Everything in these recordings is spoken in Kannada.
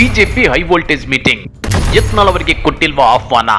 BJP high voltage meeting. Yatnal ಅವರಿಗೆ ಕೊಟ್ಟಿಲ್ವಾ ಆಹ್ವಾನ?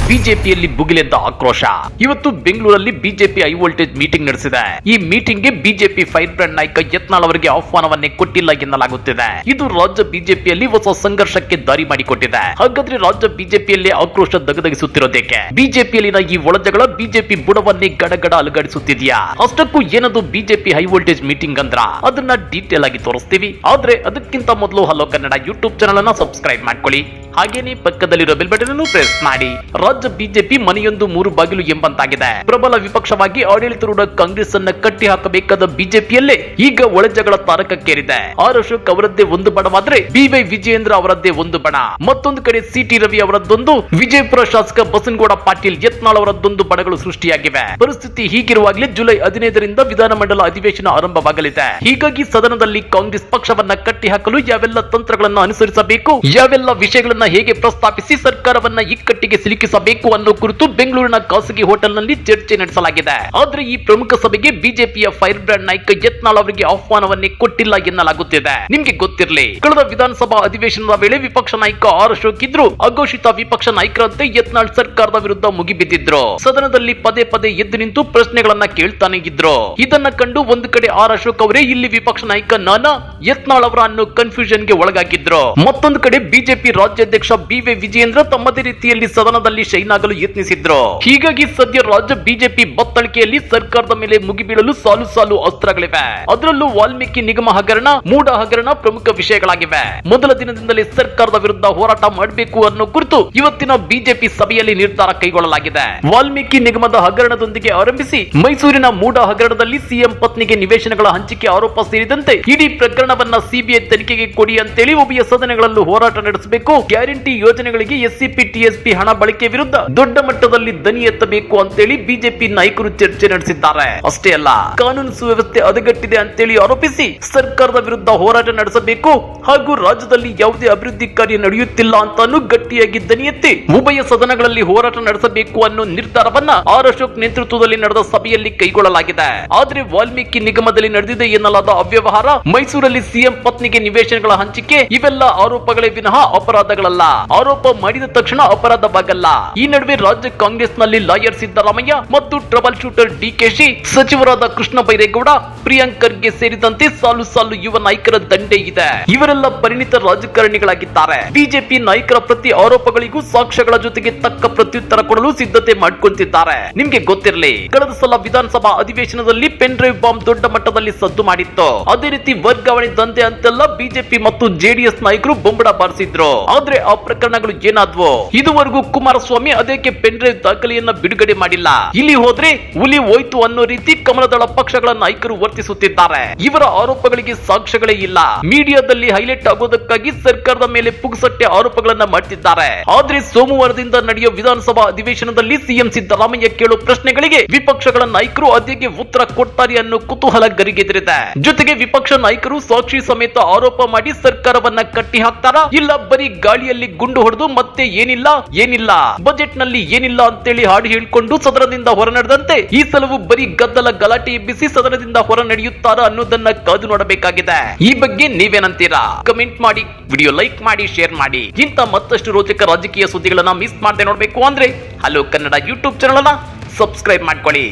ಬಿಜೆಪಿಯಲ್ಲಿ ಭುಗಿಲೆದ್ದ ಆಕ್ರೋಶ. ಇವತ್ತು ಬೆಂಗಳೂರಲ್ಲಿ ಬಿಜೆಪಿ ಹೈ ವೋಲ್ಟೇಜ್ ಮೀಟಿಂಗ್ ನಡೆಸಿದೆ. ಈ ಮೀಟಿಂಗ್ಗೆ ಬಿಜೆಪಿ ಫೈರ್ ಬ್ರಾಂಡ್ ನಾಯಕ ಯತ್ನಾಳ್ ಅವರಿಗೆ ಆಹ್ವಾನವನ್ನೇ ಕೊಟ್ಟಿಲ್ಲ ಎನ್ನಲಾಗುತ್ತಿದೆ. ಇದು ರಾಜ್ಯ ಬಿಜೆಪಿಯಲ್ಲಿ ಹೊಸ ಸಂಘರ್ಷಕ್ಕೆ ದಾರಿ ಮಾಡಿಕೊಟ್ಟಿದೆ. ಹಾಗಾದ್ರೆ ರಾಜ್ಯ ಬಿಜೆಪಿಯಲ್ಲಿ ಆಕ್ರೋಶ ದಗದಗಿಸುತ್ತಿರೋದಕ್ಕೆ ಬಿಜೆಪಿಯಲ್ಲಿನ ಈ ಒಳಜಗಳ ಬಿಜೆಪಿ ಬುಡವನ್ನೇ ಗಡಗಡ ಅಲುಗಾಡಿಸುತ್ತಿದೆಯಾ? ಅಷ್ಟಕ್ಕೂ ಏನದು ಬಿಜೆಪಿ ಹೈ ವೋಲ್ಟೇಜ್ ಮೀಟಿಂಗ್ ಅಂದ್ರ ಅದನ್ನ ಡೀಟೇಲ್ ಆಗಿ ತೋರಿಸ್ತೀವಿ. ಆದ್ರೆ ಅದಕ್ಕಿಂತ ಮೊದಲು ಹಲೋ ಕನ್ನಡ ಯೂಟ್ಯೂಬ್ ಚಾನಲ್ ಅನ್ನ ಸಬ್ಸ್ಕ್ರೈಬ್ ಮಾಡ್ಕೊಳ್ಳಿ. ಹಾಗೇನೆ ಪಕ್ಕದಲ್ಲಿರೋ ಬೆಲ್ ಬಟನ್ ಅನ್ನು ಪ್ರೆಸ್ ಮಾಡಿ. ರಾಜ್ಯ ಬಿಜೆಪಿ ಮನೆಯೊಂದು ಮೂರು ಬಾಗಿಲು ಎಂಬಂತಾಗಿದೆ. ಪ್ರಬಲ ವಿಪಕ್ಷವಾಗಿ ಆಡಳಿತಾರೂಢ ಕಾಂಗ್ರೆಸ್ ಅನ್ನ ಕಟ್ಟಿ ಹಾಕಬೇಕಾದ ಬಿಜೆಪಿಯಲ್ಲೇ ಈಗ ಒಳಜಗಳ ತಾರಕಕ್ಕೇರಿದೆ. ಆರ್ ಅಶೋಕ್ ಅವರದ್ದೇ ಒಂದು ಬಣವಾದ್ರೆ ಬಿ.ವೈ. ವಿಜಯೇಂದ್ರ ಅವರದ್ದೇ ಒಂದು ಬಣ. ಮತ್ತೊಂದು ಕಡೆ ಸಿ.ಟಿ. ರವಿ ಅವರದ್ದೊಂದು, ವಿಜಯಪುರ ಶಾಸಕ ಬಸನಗೌಡ ಪಾಟೀಲ್ ಯತ್ನಾಳ್ ಅವರದ್ದೊಂದು ಬಣಗಳು ಸೃಷ್ಟಿಯಾಗಿವೆ. ಪರಿಸ್ಥಿತಿ ಹೀಗಿರುವಾಗಲೇ ಜುಲೈ 15ರಿಂದ ವಿಧಾನಮಂಡಲ ಅಧಿವೇಶನ ಆರಂಭವಾಗಲಿದೆ. ಹೀಗಾಗಿ ಸದನದಲ್ಲಿ ಕಾಂಗ್ರೆಸ್ ಪಕ್ಷವನ್ನ ಕಟ್ಟಿ ಹಾಕಲು ಯಾವೆಲ್ಲ ತಂತ್ರಗಳನ್ನು ಅನುಸರಿಸಬೇಕು, ಯಾವೆಲ್ಲ ವಿಷಯಗಳನ್ನ ಹೇಗೆ ಪ್ರಸ್ತಾಪಿಸಿ ಸರ್ಕಾರವನ್ನ ಇಕ್ಕಟ್ಟಿಗೆ ಸಿಲುಕಿಸಬೇಕು ಅನ್ನೋ ಕುರಿತು ಬೆಂಗಳೂರಿನ ಖಾಸಗಿ ಹೋಟೆಲ್ನಲ್ಲಿ ಚರ್ಚೆ ನಡೆಸಲಾಗಿದೆ. ಆದ್ರೆ ಈ ಪ್ರಮುಖ ಸಭೆಗೆ ಬಿಜೆಪಿಯ ಫೈರ್ ಬ್ರಾಂಡ್ ನಾಯಕ ಯತ್ನಾಳ್ ಅವರಿಗೆ ಆಹ್ವಾನವನ್ನೇ ಕೊಟ್ಟಿಲ್ಲ ಎನ್ನಲಾಗುತ್ತಿದೆ. ನಿಮ್ಗೆ ಗೊತ್ತಿರಲಿ, ಕಳೆದ ವಿಧಾನಸಭಾ ಅಧಿವೇಶನದ ವೇಳೆ ವಿಪಕ್ಷ ನಾಯಕ ಆರ್ ಅಶೋಕ್ ಇದ್ರು. ಅಘೋಷಿತ ವಿಪಕ್ಷ ನಾಯಕರಂತೆ ಯತ್ನಾಳ್ ಸರ್ಕಾರದ ವಿರುದ್ಧ ಮುಗಿಬಿದ್ದಿದ್ರು. ಸದನದಲ್ಲಿ ಪದೇ ಪದೇ ಎದ್ದು ನಿಂತು ಪ್ರಶ್ನೆಗಳನ್ನ ಕೇಳ್ತಾನೆ ಇದ್ರು. ಇದನ್ನ ಕಂಡು ಒಂದು ಕಡೆ ಆರ್ ಅಶೋಕ್ ಅವರೇ ಇಲ್ಲಿ ವಿಪಕ್ಷ ನಾಯಕ ನಾನಾ ಯತ್ನಾಳ್ ಅವರ ಅನ್ನೋ ಕನ್ಫ್ಯೂಷನ್ ಗೆ ಒಳಗಾಗಿದ್ರು. ಮತ್ತೊಂದು ಕಡೆ ಬಿಜೆಪಿ ರಾಜ್ಯಾಧ್ಯಕ್ಷ ಬಿ.ವೈ. ವಿಜಯೇಂದ್ರ ತಮ್ಮದೇ ರೀತಿಯಲ್ಲಿ ಸದನದಲ್ಲಿ ಶೈನ್ ಆಗಲು ಯತ್ನಿಸಿದ್ರು. ಹೀಗಾಗಿ ಸದ್ಯ ರಾಜ್ಯ ಬಿಜೆಪಿ ಬತ್ತಳಿಕೆಯಲ್ಲಿ ಸರ್ಕಾರದ ಮೇಲೆ ಮುಗಿಬೀಳಲು ಸಾಲು ಸಾಲು ಅಸ್ತ್ರಗಳಿವೆ. ಅದರಲ್ಲೂ ವಾಲ್ಮೀಕಿ ನಿಗಮ ಹಗರಣ, ಮೂಡ ಹಗರಣ ಪ್ರಮುಖ ವಿಷಯಗಳಾಗಿವೆ. ಮೊದಲ ದಿನದಿಂದಲೇ ಸರ್ಕಾರದ ವಿರುದ್ಧ ಹೋರಾಟ ಮಾಡಬೇಕು ಅನ್ನೋ ಕುರಿತು ಇವತ್ತಿನ ಬಿಜೆಪಿ ಸಭೆಯಲ್ಲಿ ನಿರ್ಧಾರ ಕೈಗೊಳ್ಳಲಾಗಿದೆ. ವಾಲ್ಮೀಕಿ ನಿಗಮದ ಹಗರಣದೊಂದಿಗೆ ಆರಂಭಿಸಿ ಮೈಸೂರಿನ ಮೂಡ ಹಗರಣದಲ್ಲಿ ಸಿಎಂ ಪತ್ನಿಗೆ ನಿವೇಶನಗಳ ಹಂಚಿಕೆ ಆರೋಪ ಸೇರಿದಂತೆ ಇಡೀ ಪ್ರಕರಣವನ್ನ ಸಿಬಿಐ ತನಿಖೆಗೆ ಕೊಡಿ ಅಂತೇಳಿ ಉಭಯ ಸದನಗಳಲ್ಲೂ ಹೋರಾಟ ನಡೆಸಬೇಕು. ಗ್ಯಾರಂಟಿ ಯೋಜನೆಗಳಿಗೆ ಎಸ್ಸಿಪಿ ಟಿಎಸ್ಪಿ ಹಣ ಬಳಕೆ ವಿರುದ್ಧ ದೊಡ್ಡ ಮಟ್ಟದಲ್ಲಿ ದನಿ ಎತ್ತಬೇಕು ಅಂತೇಳಿ ಬಿಜೆಪಿ ನಾಯಕರು ಚರ್ಚೆ ನಡೆಸಿದ್ದಾರೆ. ಅಷ್ಟೇ ಅಲ್ಲ, ಕಾನೂನು ಸುವ್ಯವಸ್ಥೆ ಹದಗೆಟ್ಟಿದೆ ಅಂತೇಳಿ ಆರೋಪಿಸಿ ಸರ್ಕಾರದ ವಿರುದ್ಧ ಹೋರಾಟ ನಡೆಸಬೇಕು ಹಾಗೂ ರಾಜ್ಯದಲ್ಲಿ ಯಾವುದೇ ಅಭಿವೃದ್ಧಿ ಕಾರ್ಯ ನಡೆಯುತ್ತಿಲ್ಲ ಅಂತಾನು ಗಟ್ಟಿಯಾಗಿ ದನಿ ಎತ್ತಿ ಉಭಯ ಸದನಗಳಲ್ಲಿ ಹೋರಾಟ ನಡೆಸಬೇಕು ಅನ್ನೋ ನಿರ್ಧಾರವನ್ನ ಆರ್ ಅಶೋಕ್ ನೇತೃತ್ವದಲ್ಲಿ ನಡೆದ ಸಭೆಯಲ್ಲಿ ಕೈಗೊಳ್ಳಲಾಗಿದೆ. ಆದ್ರೆ ವಾಲ್ಮೀಕಿ ನಿಗಮದಲ್ಲಿ ನಡೆದಿದೆ ಎನ್ನಲಾದ ಅವ್ಯವಹಾರ, ಮೈಸೂರಲ್ಲಿ ಸಿಎಂ ಪತ್ನಿಗೆ ನಿವೇಶನಗಳ ಹಂಚಿಕೆ ಇವೆಲ್ಲ ಆರೋಪಗಳೇ ವಿನಃ ಅಪರಾಧಗಳಲ್ಲ. ಆರೋಪ ಮಾಡಿದ ತಕ್ಷಣ ಅಪರಾಧವಾಗಲ್ಲ. ಈ ನಡುವೆ ರಾಜ್ಯ ಕಾಂಗ್ರೆಸ್ನಲ್ಲಿ ಲಾಯರ್ ಸಿದ್ದರಾಮಯ್ಯ ಮತ್ತು ಟ್ರಬಲ್ ಶೂಟರ್ ಡಿಕೆಶಿ, ಸಚಿವರಾದ ಕೃಷ್ಣ ಬೈರೇಗೌಡ, ಪ್ರಿಯಾಂಕ್ ಖರ್ಗೆ ಸೇರಿದಂತೆ ಸಾಲು ಸಾಲು ಯುವ ನಾಯಕರ ದಂಡೆ ಇದೆ. ಇವರೆಲ್ಲ ಪರಿಣಿತ ರಾಜಕಾರಣಿಗಳಾಗಿದ್ದಾರೆ. ಬಿಜೆಪಿ ನಾಯಕರ ಪ್ರತಿ ಆರೋಪಗಳಿಗೂ ಸಾಕ್ಷ್ಯಗಳ ಜೊತೆಗೆ ತಕ್ಕ ಪ್ರತ್ಯುತ್ತರ ಕೊಡಲು ಸಿದ್ಧತೆ ಮಾಡಿಕೊಂಡಿದ್ದಾರೆ. ನಿಮ್ಗೆ ಗೊತ್ತಿರಲಿ, ಕಳೆದ ಸಲ ವಿಧಾನಸಭಾ ಅಧಿವೇಶನದಲ್ಲಿ ಪೆನ್ ಡ್ರೈವ್ ಬಾಂಬ್ ದೊಡ್ಡ ಮಟ್ಟದಲ್ಲಿ ಸದ್ದು ಮಾಡಿತ್ತು. ಅದೇ ರೀತಿ ವರ್ಗಾವಣೆ ದಂಧೆ ಅಂತೆಲ್ಲ ಬಿಜೆಪಿ ಮತ್ತು ಜೆಡಿಎಸ್ ನಾಯಕರು ಬೊಂಬಡ ಬಾರಿಸಿದ್ರು. ಆದ್ರೆ ಆ ಪ್ರಕರಣಗಳು ಏನಾದ್ವು? ಇದುವರೆಗೂ ಕುಮಾರಸ್ವಾಮಿ ಅದಕ್ಕೆ ಪೆನ್ ಡ್ರೈವ್ ದಾಖಲೆಯನ್ನ ಬಿಡುಗಡೆ ಮಾಡಿಲ್ಲ. ಇಲ್ಲಿ ಹೋದ್ರೆ ಹುಲಿ ಹೋಯ್ತು ಅನ್ನೋ ರೀತಿ ಕಮಲದಳ ಪಕ್ಷಗಳ ನಾಯಕರು ವರ್ತಿಸುತ್ತಿದ್ದಾರೆ. ಇವರ ಆರೋಪಗಳಿಗೆ ಸಾಕ್ಷ್ಯಗಳೇ ಇಲ್ಲ. ಮೀಡಿಯಾದಲ್ಲಿ ಹೈಲೈಟ್ ಆಗೋದಕ್ಕಾಗಿ ಸರ್ಕಾರದ ಮೇಲೆ ಪುಗ್ಸಟ್ಟೆ ಆರೋಪಗಳನ್ನ ಮಾಡ್ತಿದ್ದಾರೆ. ಆದ್ರೆ ಸೋಮವಾರದಿಂದ ನಡೆಯುವ ವಿಧಾನಸಭಾ ಅಧಿವೇಶನದಲ್ಲಿ ಸಿಎಂ ಸಿದ್ದರಾಮಯ್ಯ ಕೇಳೋ ಪ್ರಶ್ನೆಗಳಿಗೆ ವಿಪಕ್ಷಗಳ ನಾಯಕರು ಅದೇಗೆ ಉತ್ತರ ಕೊಡ್ತಾರೆ ಅನ್ನೋ ಕುತೂಹಲ ಗರಿಗೆದರಿದೆ. ಜೊತೆಗೆ ವಿಪಕ್ಷ ನಾಯಕರು ಸಾಕ್ಷಿ ಸಮೇತ ಆರೋಪ ಮಾಡಿ ಸರ್ಕಾರವನ್ನ ಕಟ್ಟಿ ಹಾಕ್ತಾರಾ, ಇಲ್ಲ ಬರೀ ಗಾಳಿಯಲ್ಲಿ ಗುಂಡು ಹೊಡೆದು ಮತ್ತೆ ಏನಿಲ್ಲ ಬಜೆಟ್ ನಲ್ಲಿ ಏನಿಲ್ಲ ಅಂತೇಳಿ ಹಾಡು ಹೇಳ್ಕೊಂಡು ಸದನದಿಂದ ಹೊರ ನಡೆದಂತೆ ಈ ಸಲವು ಬರೀ ಗದ್ದಲ ಗಲಾಟೆ ಎಬ್ಬಿಸಿ ಸದನದಿಂದ ಹೊರ ನಡೆಯುತ್ತಾರಾ ಅನ್ನೋದನ್ನ ಕಾದು ನೋಡಬೇಕಾಗಿದೆ. ಈ ಬಗ್ಗೆ ನೀವೇನಂತೀರಾ? ಕಮೆಂಟ್ ಮಾಡಿ, ವಿಡಿಯೋ ಲೈಕ್ ಮಾಡಿ, ಶೇರ್ ಮಾಡಿ. ಇಂತ ಮತ್ತಷ್ಟು ರೋಚಕ ರಾಜಕೀಯ ಸುದ್ದಿಗಳನ್ನ ಮಿಸ್ ಮಾಡದೆ ನೋಡ್ಬೇಕು ಅಂದ್ರೆ ಹಲೋ ಕನ್ನಡ ಯೂಟ್ಯೂಬ್ ಚಾನಲ್ ಅನ್ನ ಸಬ್ಸ್ಕ್ರೈಬ್ ಮಾಡ್ಕೊಳ್ಳಿ.